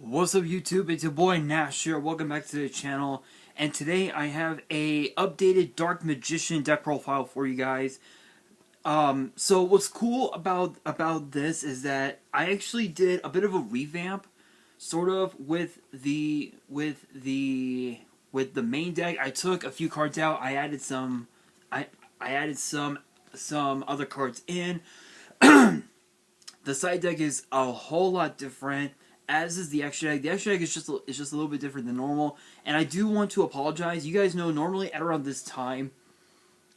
What's up YouTube, it's your boy Nash here, welcome back to the channel, and today I have a updated Dark Magician deck profile for you guys. So what's cool about this is that I actually did a bit of a revamp, sort of, with the main deck. I took a few cards out, I added some other cards in. The side deck is a whole lot different, as is the extra deck. The extra deck is just a little bit different than normal, and I do want to apologize. You guys know normally at around this time,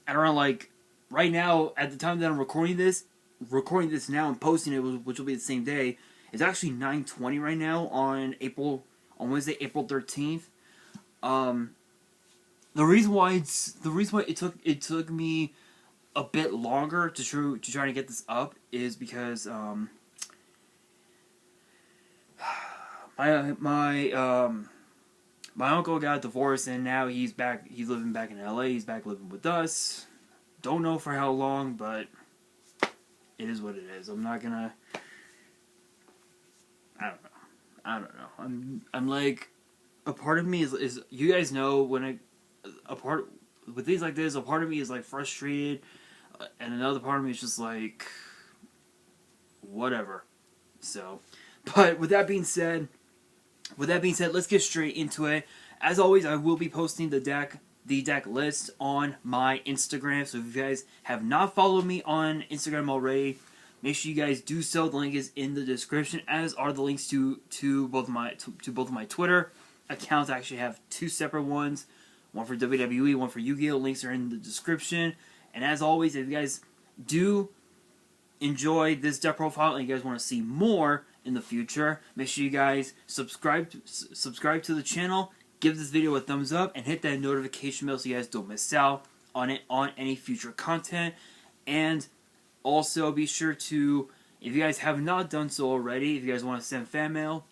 at around like right now, at the time that I'm recording this now and posting it, which will be the same day. It's actually 9:20 right now on Wednesday, April 13th. The reason why it took me a bit longer to try to get this up is because my uncle got divorced, and now he's back. He's living back in LA. He's back living with us. Don't know for how long, but it is what it is. I'm not gonna. I don't know. I'm like, a part of me is you guys know when with things like this, a part of me is like frustrated, and another part of me is just like whatever. So, but with that being said, let's get straight into it. As always, I will be posting the deck list on my Instagram. So if you guys have not followed me on Instagram already, make sure you guys do so. The link is in the description, as are the links to both of my Twitter accounts. I actually have two separate ones, one for WWE, one for Yu-Gi-Oh. Links are in the description. And as always, if you guys do enjoy this deck profile and you guys want to see more in the future, make sure you guys subscribe to the channel, give this video a thumbs up, and hit that notification bell so you guys don't miss out on any future content. And also be sure to, if you guys have not done so already, if you guys want to send fan mail,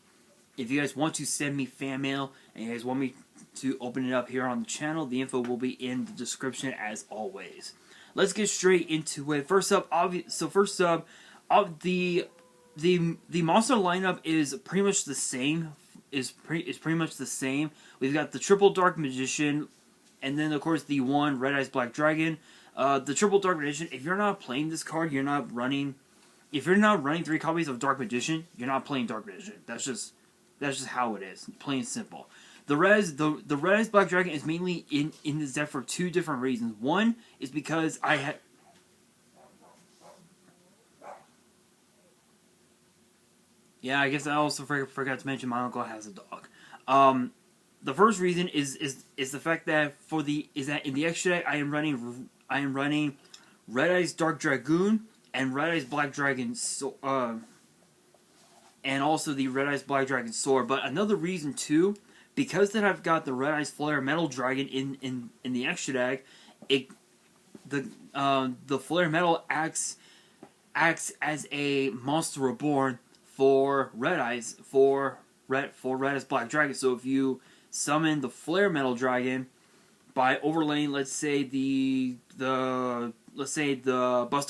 if you guys want to send me fan mail and you guys want me to open it up here on the channel, the info will be in the description as always. Let's get straight into it. First up, the monster lineup is pretty much the same. Pretty much the same. We've got the triple Dark Magician, and then of course the one Red Eyes Black Dragon. The triple Dark Magician. If you're not playing this card, you're not running. If you're not running 3 copies of Dark Magician, you're not playing Dark Magician. That's just how it is. Plain and simple. The Red Eyes Black Dragon is mainly in this deck for 2 different reasons. One is because I had. Yeah, I guess I also forgot to mention my uncle has a dog. The first reason is the fact that in the extra deck I am running Red Eyes Dark Dragoon and Red Eyes Black Dragon, and also the Red Eyes Black Dragon Sword. But another reason too, because that I've got the Red Eyes Flare Metal Dragon in the extra deck, the Flare Metal acts as a monster reborn for Red Eyes Red Eyes Black Dragon. So if you summon the Flare Metal Dragon by overlaying, let's say the Buster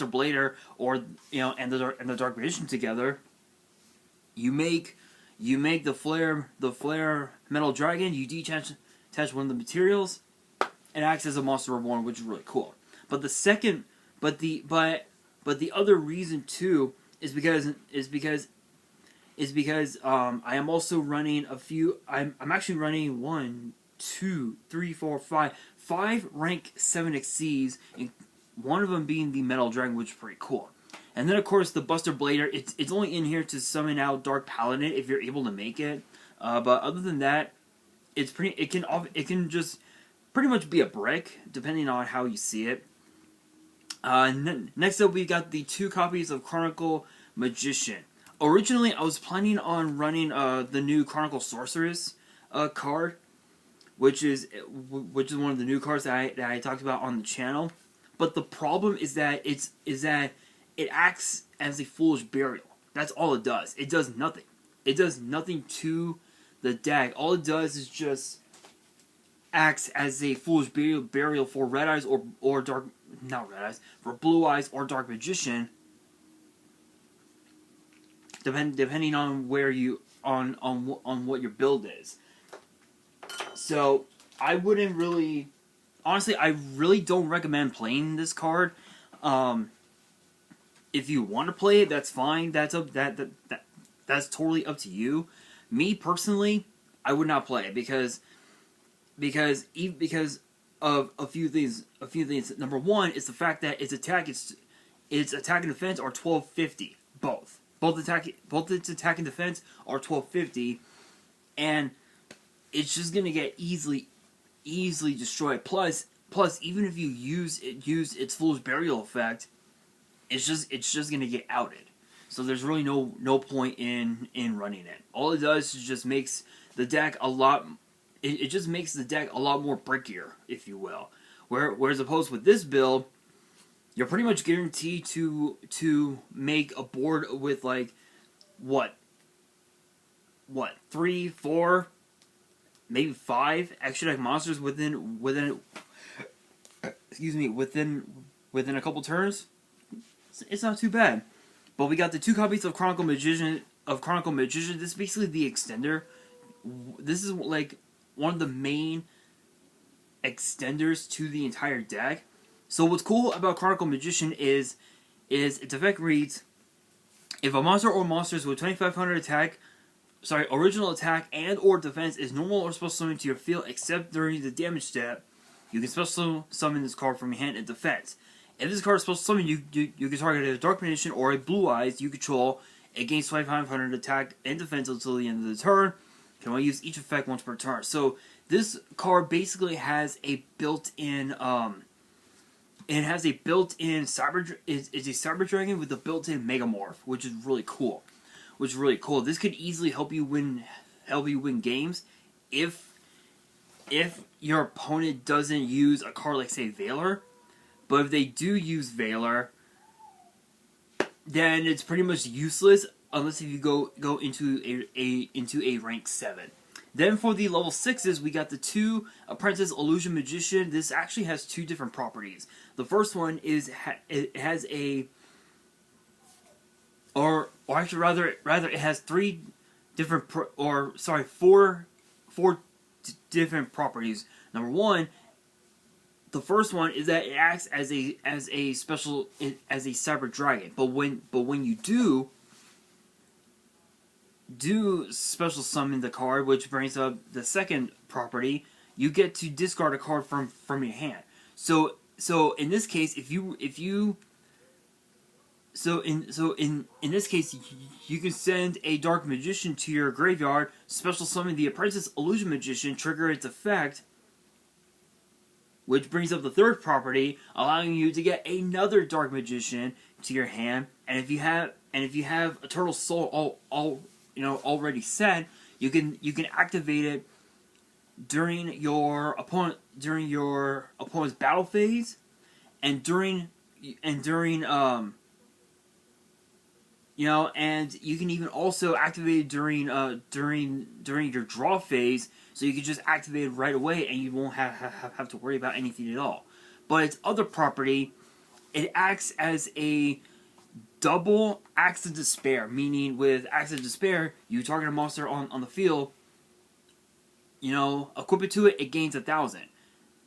Blader, or and the Dark Magician together, you make the Flare Metal Dragon, you detach one of the materials, it acts as a monster reborn, which is really cool. But the other reason too is because I am also running a few. I'm actually running 1, 2, 3, 4, 5 rank 7 exceeds, and one of them being the Metal Dragon, which is pretty cool. And then of course the Buster Blader. It's only in here to summon out Dark Paladin if you're able to make it. But other than that, it can just pretty much be a brick depending on how you see it. Next up, we got the 2 copies of Chronicle Magician. Originally, I was planning on running the new Chronicle Sorceress card, which is one of the new cards that I talked about on the channel. But the problem is that it acts as a Foolish Burial. That's all it does. It does nothing. It does nothing to the deck. All it does is just acts as a Foolish Burial for Red Eyes or Dark, not Red Eyes, for Blue Eyes or Dark Magician. Depending on where you on what your build is. So I wouldn't really, honestly, I really don't recommend playing this card. If you want to play it, that's fine. That's totally up to you. Me personally, I would not play it because of a few things. Number one is the fact that its attack and defense are 1250. Both its attack and defense are 1250, and it's just gonna get easily destroyed. Plus, even if you use its Fool's Burial effect, it's just gonna get outed. So there's really no point in running it. All it does is just makes the deck a lot. It just makes the deck a lot more brickier, if you will. Whereas opposed with this build, you're pretty much guaranteed to make a board with like what 3, 4, maybe 5 extra deck monsters within a couple turns. It's not too bad. But we got the 2 copies of Chronicle Magician. This is basically the extender. This is like one of the main extenders to the entire deck. So what's cool about Chronicle Magician is its effect reads: if a monster or monsters with 2500 original attack and or defense is normal or special summoned to your field except during the damage step, you can special summon this card from your hand in defense. If this card is special summoned, you can target a Dark Magician or a Blue Eyes you control. It gains 2500 attack and defense until the end of the turn. You can only use each effect once per turn. So this card basically has a built-in it's a Cyber Dragon with a built-in Megamorph, which is really cool. This could easily help you win games if your opponent doesn't use a card like, say, Valor. But if they do use Valor, then it's pretty much useless unless if you go into a rank 7. Then for the level 6s, we got the 2 Apprentice Illusion Magician. This actually has 2 different properties. The first one is it has a, or actually rather it has 3 different four different properties. Number 1, the first one is that it acts as a Cyber Dragon. But when you do special summon the card, which brings up the second property, you get to discard a card from your hand. So in this case, in this case, you can send a Dark Magician to your graveyard, special summon the Apprentice Illusion Magician, trigger its effect, which brings up the third property, allowing you to get another Dark Magician to your hand. And if you have Eternal Soul already set, you can activate it during your opponent's battle phase, and during and you can even also activate it during your draw phase, so you can just activate it right away and you won't have to worry about anything at all. But its other property, it acts as a double Axe of Despair, meaning with Axe of Despair, you target a monster on the field, equip it to it, it gains 1000.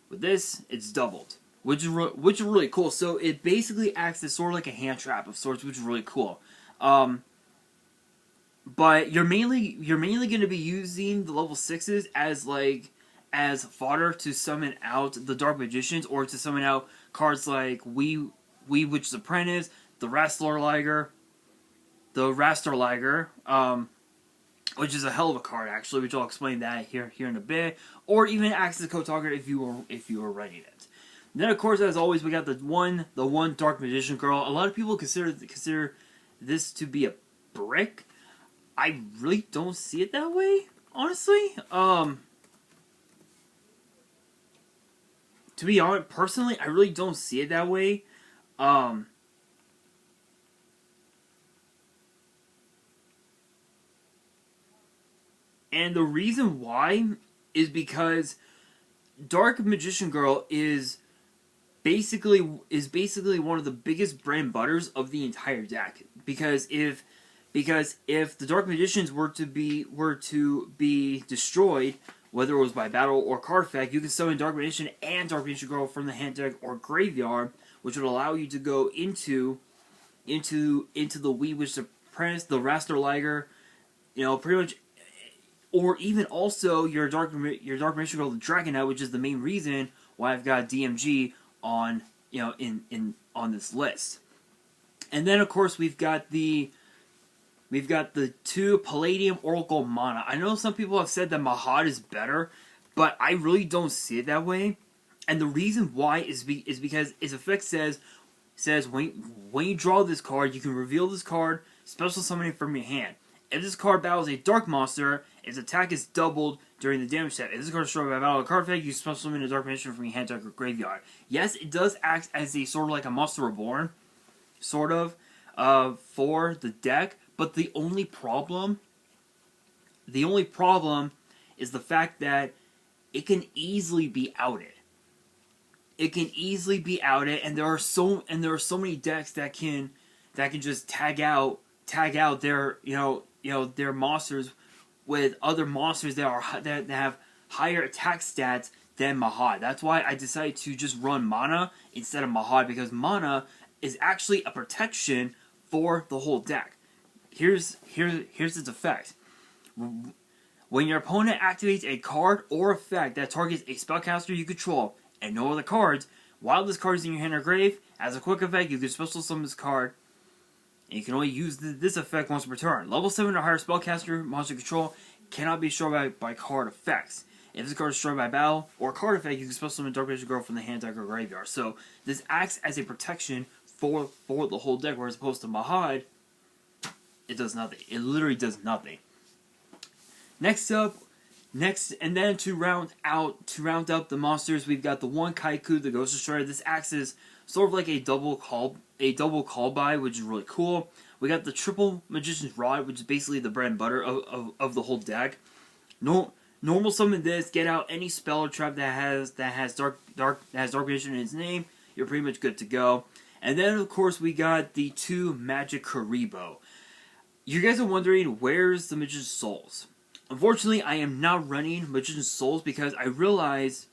With this, it's doubled, which is really cool. So it basically acts as sort of like a hand trap of sorts, which is really cool. But you're mainly going to be using the level 6s as fodder to summon out the Dark Magicians, or to summon out cards like We Witch's Apprentice, the Rasterliger, which is a hell of a card actually, which I'll explain that here in a bit, or even acts as a co-target if you were running it. And then of course, as always, we got the one Dark Magician Girl. A lot of people consider this to be a brick. I really don't see it that way, honestly. To be honest, personally, I really don't see it that way. And the reason why is because Dark Magician Girl is basically one of the biggest bread and butters of the entire deck. Because if Because if the Dark Magicians were to be destroyed, whether it was by battle or card effect, you can summon Dark Magician and Dark Magician Girl from the hand deck or graveyard, which would allow you to go into the Wee Witch Apprentice, the Raster Liger, pretty much, or even also your Dark Magician Girl, the Dragon Knight, which is the main reason why I've got DMG on on this list. And then of course we've got the 2 Palladium Oracle Mana. I know some people have said that Mahad is better, but I really don't see it that way. And the reason why is because its effect says when you draw this card, you can reveal this card, special summon it from your hand. If this card battles a dark monster, its attack is doubled during the damage step. If this card is destroyed by battle or card effect, you special summon a dark magician from your hand, deck, or graveyard. Yes, it does act as a sort of like a Monster Reborn, sort of, for the deck. But the only problem is the fact that it can easily be outed. It can easily be outed, and there are so many decks that can just tag out their their monsters with other monsters that have higher attack stats than Mahad. That's why I decided to just run Mana instead of Mahad, because Mana is actually a protection for the whole deck. Here's its effect. When your opponent activates a card or effect that targets a spellcaster you control and no other cards, while this card is in your hand or grave, as a quick effect, you can special summon this card, and you can only use this effect once per turn. Level 7 or higher spellcaster monster control cannot be destroyed by card effects. If this card is destroyed by battle or card effect, you can special summon Dark Magician Girl from the hand, deck, or graveyard. So this acts as a protection for the whole deck, whereas opposed to Mahad, it does nothing. It literally does nothing. Next, and then to round out the monsters, we've got the 1 Kaiku, the Ghost Destroyer. This acts as sort of like a double call by, which is really cool. We got the triple Magician's Rod, which is basically the bread and butter of the whole deck. Normal summon this, get out any spell or trap that has dark Magician in its name. You're pretty much good to go. And then of course we got the 2 Magic Karibo. You guys are wondering, where's the Magician's Souls? Unfortunately, I am not running Magician's Souls because I realize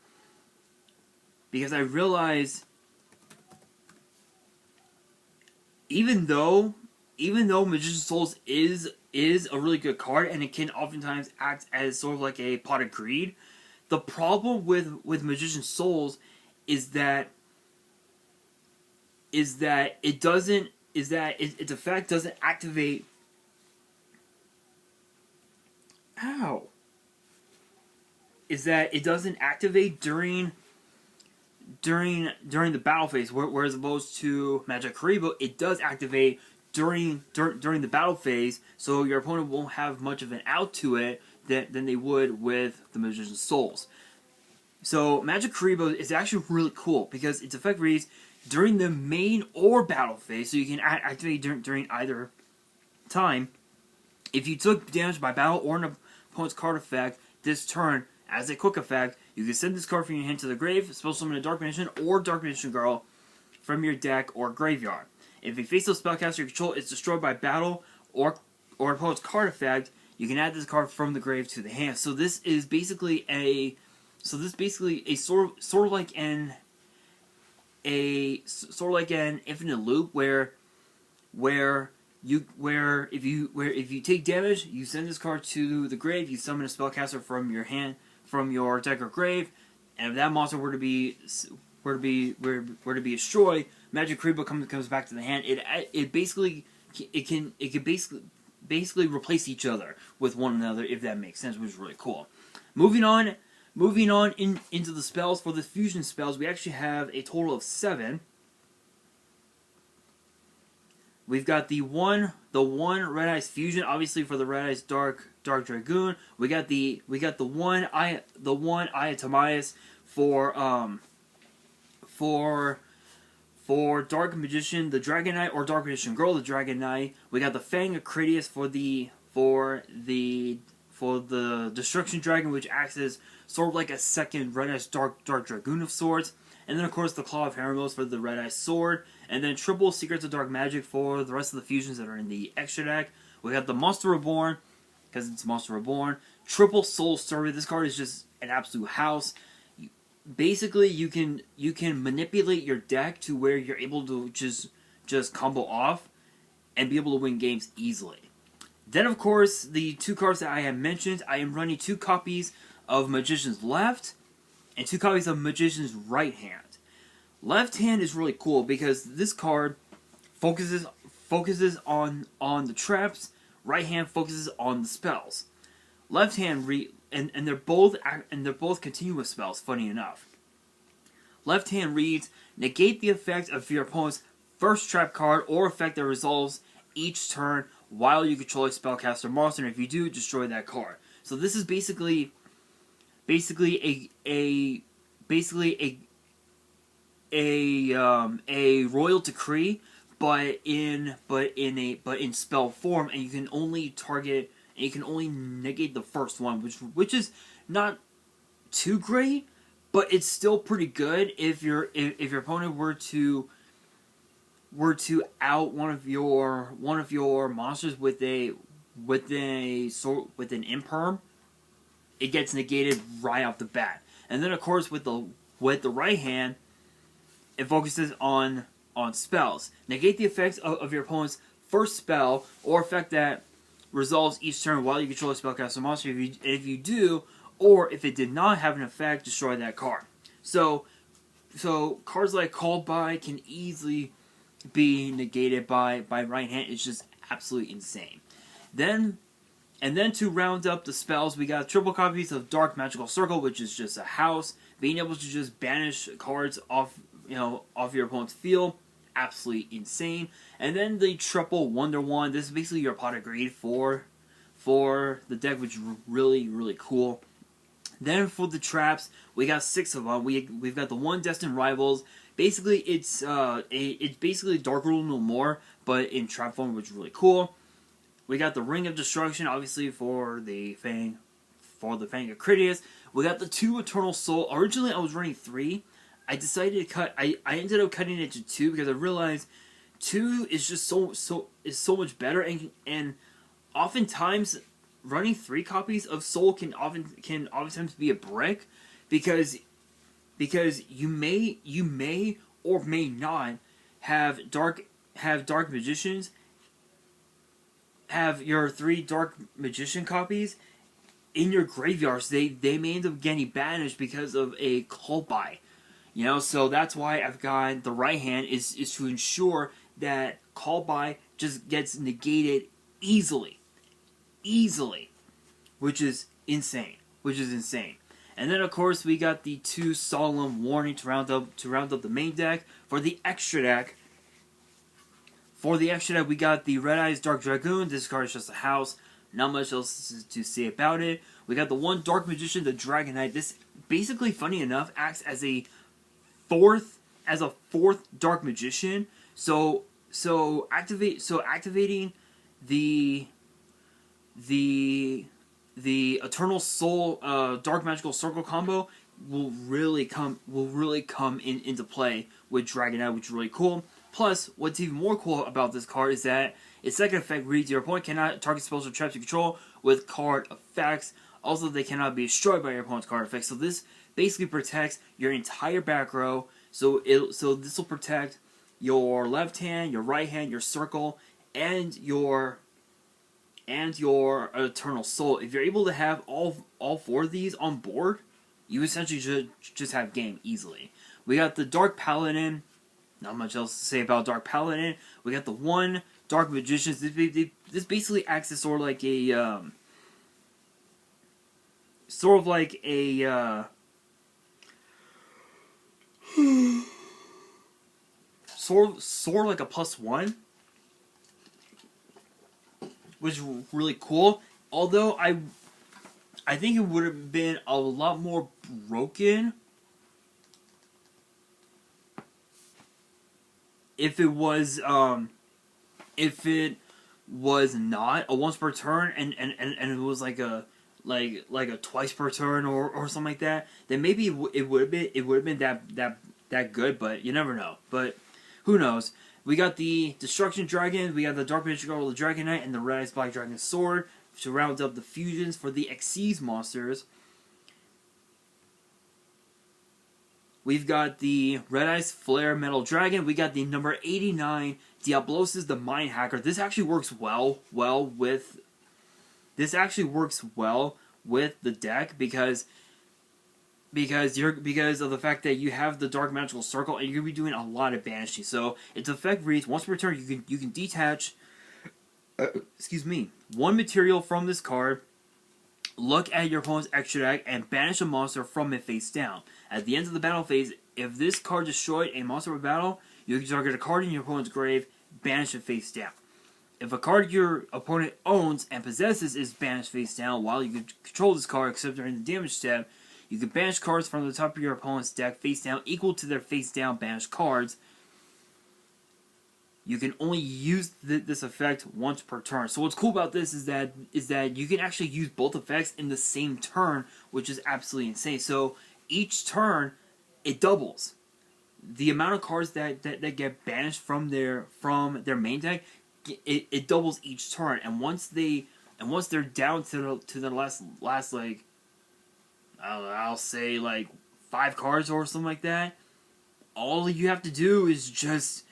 even though Magician's Souls is a really good card and it can oftentimes act as sort of like a pot of greed, the problem with Magician's Souls is that its effect doesn't activate. Ow. Is that it doesn't activate during the battle phase, whereas opposed to Magic Karibo, it does activate during the battle phase, so your opponent won't have much of an out to it than they would with the Magician's Souls. So Magic Karibo is actually really cool because its effect reads during the main or battle phase, so you can activate during either time. If you took damage by battle or an opponent's card effect this turn, as a quick effect, you can send this card from your hand to the grave, special summon a Dark Magician or Dark Magician Girl from your deck or graveyard. If a faceless spellcaster you control is destroyed by battle or opponent's card effect, you can add this card from the grave to the hand. So this is basically a sort of like an infinite loop where if you take damage, you send this card to the grave, you summon a spellcaster from your hand, from your deck or grave, and if that monster were to be destroyed, Magic Karibo comes back to the hand. It can basically replace each other with one another, if that makes sense, which is really cool. Moving on into the spells. For the fusion spells, we actually have a total of 7. We've got the one Red Eyes Fusion, obviously for the Red Eyes Dark Dragoon. We got the one Ayatamias for Dark Magician, the Dragon Knight, or Dark Magician Girl, the Dragon Knight. We got the Fang of Critias for the Destruction Dragon, which acts as sort of like a second Red Eyes Dark Dragoon of sorts. And then, of course, the Claw of Heramos for the Red Eyes Sword. And then triple Secrets of Dark Magic for the rest of the fusions that are in the extra deck. We got the Monster Reborn, because it's Monster Reborn. Triple Soul Survey. This card is just an absolute house. Basically, you can manipulate your deck to where you're able to just combo off and be able to win games easily. Then, of course, the two cards that I have mentioned, I am running 2 copies of Magician's Left and 2 copies of Magician's Right Hand. Left Hand is really cool because this card focuses on the traps. Right Hand focuses on the spells. Left Hand and they're both continuous spells. Funny enough, Left Hand reads: negate the effect of your opponent's first trap card or effect that resolves each turn while you control a spellcaster monster. And if you do, destroy that card. So this is basically a royal decree, but in spell form, and you can only target and you can only negate the first one, which is not too great, but it's still pretty good if your opponent were to out one of your monsters with an imperm. It gets negated right off the bat. And then, of course, with the right hand, it focuses on spells. Negate the effects of your opponent's first spell or effect that resolves each turn while you control a spellcaster monster. If you do, or if it did not have an effect, destroy that card. So cards like Called By can easily be negated by right hand. It's just absolutely insane. Then to round up the spells, we got triple copies of Dark Magical Circle, which is just a house. Being able to just banish cards off your opponent's field, absolutely insane. And then the triple Wonder Wand. This is basically your pot of greed for the deck, which is really, really cool. Then for the traps, we got 6 of them. We've got the one Destined Rivals. Basically, it's basically Dark Rule No More, but in trap form, which is really cool. We got the Ring of Destruction, obviously for the Fang of Critias. We got the 2 Eternal Soul. Originally, I was running 3. I decided to cut. I ended up cutting it to 2 because I realized 2 is just so much better, and oftentimes running 3 copies of Soul can oftentimes be a brick because you may or may not have dark magicians. Have your 3 Dark Magician copies in your graveyards. They may end up getting banished because of a Called By. So that's why I've got the right hand is to ensure that Called By just gets negated easily, which is insane. And then, of course, we got the 2 Solemn Warning to round up the main deck. For the extra deck, we got the Red Eyes Dark Dragoon. This card is just a house. Not much else to say about it. We got the 1 Dark Magician, the Dragon Knight. This, basically, funny enough, acts as a fourth Dark Magician. So activating the Eternal Soul Dark Magical Circle combo will really come into play with Dragon Knight, which is really cool. Plus, what's even more cool about this card is that its second effect reads: your opponent cannot target spells or traps you control with card effects. Also, they cannot be destroyed by your opponent's card effects. So this basically protects your entire back row. So this will protect your left hand, your right hand, your circle, and your Eternal Soul. If you're able to have all 4 of these on board, you essentially should just have game easily. We got the Dark Paladin. Not much else to say about Dark Paladin. We got the 1 Dark Magician. This basically acts as sort of like a sort like a +1, which is really cool. Although I think it would have been a lot more broken if it was not a once per turn and it was like a twice per turn or something like that, then maybe it would have been that good, but you never know. But who knows? We got the Destruction Dragon, we got the Dark Magician Girl, the Dragon Knight, and the Red Eyes Black Dragon Sword to round up the fusions for the Xyz monsters. We've got the Red Eyes Flare Metal Dragon. We got the number 89 Diablosis the Mind Hacker. This actually works well with the deck because of the fact that you have the Dark Magical Circle and you're gonna be doing a lot of banishing. So its effect reads: once per turn, you can detach one material from this card. Look at your opponent's extra deck and banish a monster from it face down. At the end of the battle phase, if this card destroyed a monster of battle, you can target a card in your opponent's grave, banish it face down. If a card your opponent owns and possesses is banished face down while you can control this card except during the damage step, you can banish cards from the top of your opponent's deck face down equal to their face down banished cards. You can only use this effect once per turn. So what's cool about this is that you can actually use both effects in the same turn, which is absolutely insane. So each turn, it doubles. The amount of cards that get banished from their main deck, it doubles each turn. And once they're down to the last like, I'll say like 5 cards or something like that, all you have to do is just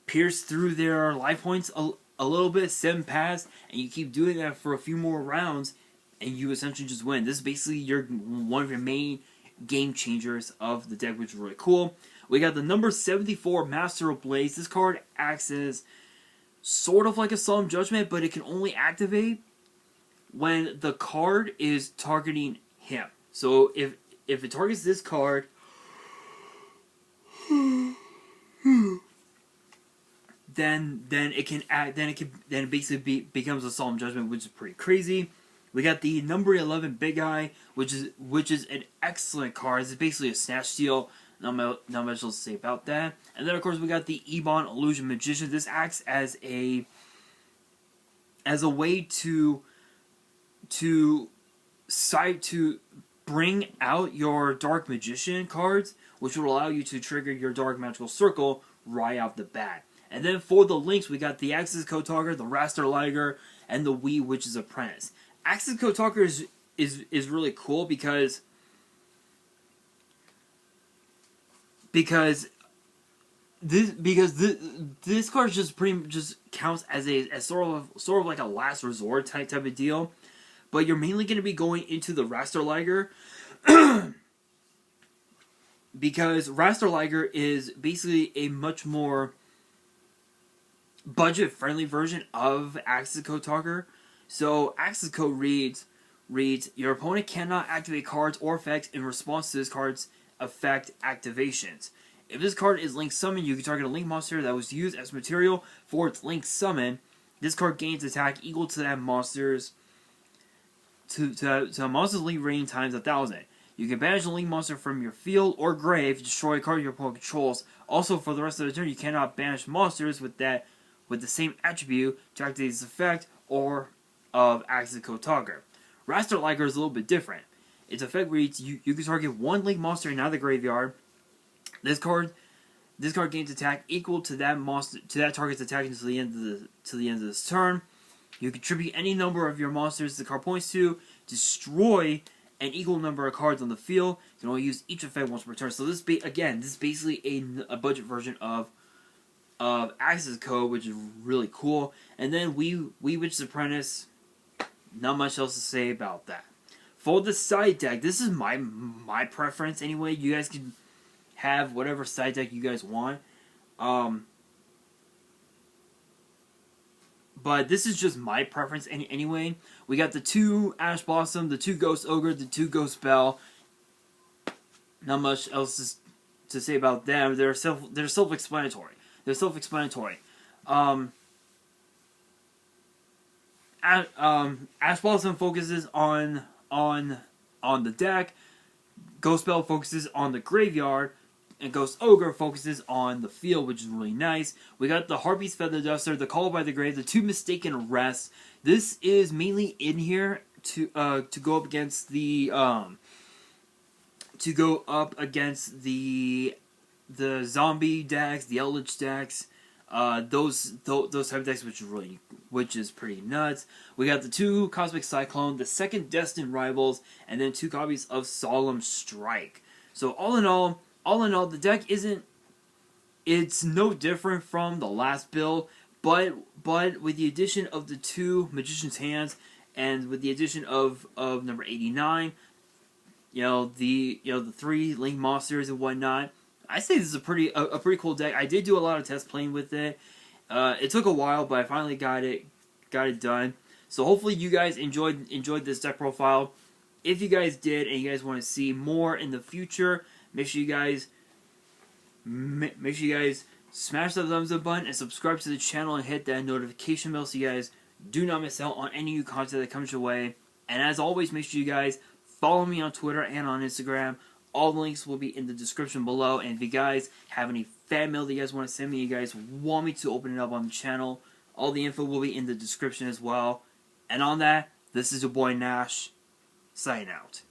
pierce through their life points a little bit, send past, and you keep doing that for a few more rounds, and you essentially just win. This is basically one of your main game changers of the deck, which is really cool. We got the number 74 Master of Blades. This card acts as sort of like a Solemn Judgment, but it can only activate when the card is targeting him. So if it targets this card, then it basically becomes a Solemn Judgment, which is pretty crazy. We got the number 11 Big Eye, which is an excellent card. It's basically a Snatch Steal. Not much else to say about that. And then of course we got the Ebon Illusion Magician. This acts as a way to bring out your Dark Magician cards, which will allow you to trigger your Dark Magical Circle right off the bat. And then for the links, we got the Axis Code Talker, the Raster Liger, and the Wee Witch's Apprentice. Axis Code Talker is really cool because this card just counts as sort of like a last resort type of deal. But you're mainly going to be going into the Raster Liger because Raster Liger is basically a much more budget-friendly version of Axis Code Talker. So Axis Code reads, your opponent cannot activate cards or effects in response to this card's effect activations. If this card is Link Summoned, you can target a Link monster that was used as material for its Link Summon. This card gains attack equal to that monster's to a monster's Link rating times 1,000. You can banish a Link monster from your field or grave, destroy a card your opponent controls. Also, for the rest of the turn, you cannot banish monsters with the same attribute to activate this effect or of Axis Code Talker. Raster Liger is a little bit different. Its effect reads: you can target one Link monster out of the graveyard. This card gains attack equal to that target's attack until the end of this turn. You contribute any number of your monsters the card points to. Destroy an equal number of cards on the field. You can only use each effect once per turn. So this is basically a budget version of Axis Code, which is really cool. And then Wee Witch's Apprentice. Not much else to say about that. For the side deck, this is my preference anyway. You guys can have whatever side deck you guys want. But this is just my preference anyway. We got the 2 Ash Blossom, the 2 Ghost Ogre, the 2 Ghost Bell. Not much else to say about them. They're self-explanatory. Ash Blossom focuses on the deck. Ghost Bell focuses on the graveyard. And Ghost Ogre focuses on the field, which is really nice. We got the Harpy's Feather Duster, the Call by the Grave, the 2 Mistaken Arrests. This is mainly in here to go up against the the zombie decks, the Eldritch decks, those type of decks, which is pretty nuts. We got the 2 Cosmic Cyclone, the 2nd Destined Rivals, and then 2 copies of Solemn Strike. So all in all, the deck it's no different from the last build, but with the addition of the 2 Magician's Hands, and with the addition of number 89, the 3 Link Monsters and whatnot, I say this is a pretty cool deck. I did do a lot of test playing with it. It took a while, but I finally got it done. So hopefully you guys enjoyed this deck profile. If you guys did, and you guys want to see more in the future, make sure you guys smash the thumbs up button and subscribe to the channel and hit that notification bell so you guys do not miss out on any new content that comes your way. And as always, make sure you guys follow me on Twitter and on Instagram. All the links will be in the description below. And if you guys have any fan mail that you guys want to send me, you guys want me to open it up on the channel, all the info will be in the description as well. And on that, this is your boy Nash, signing out.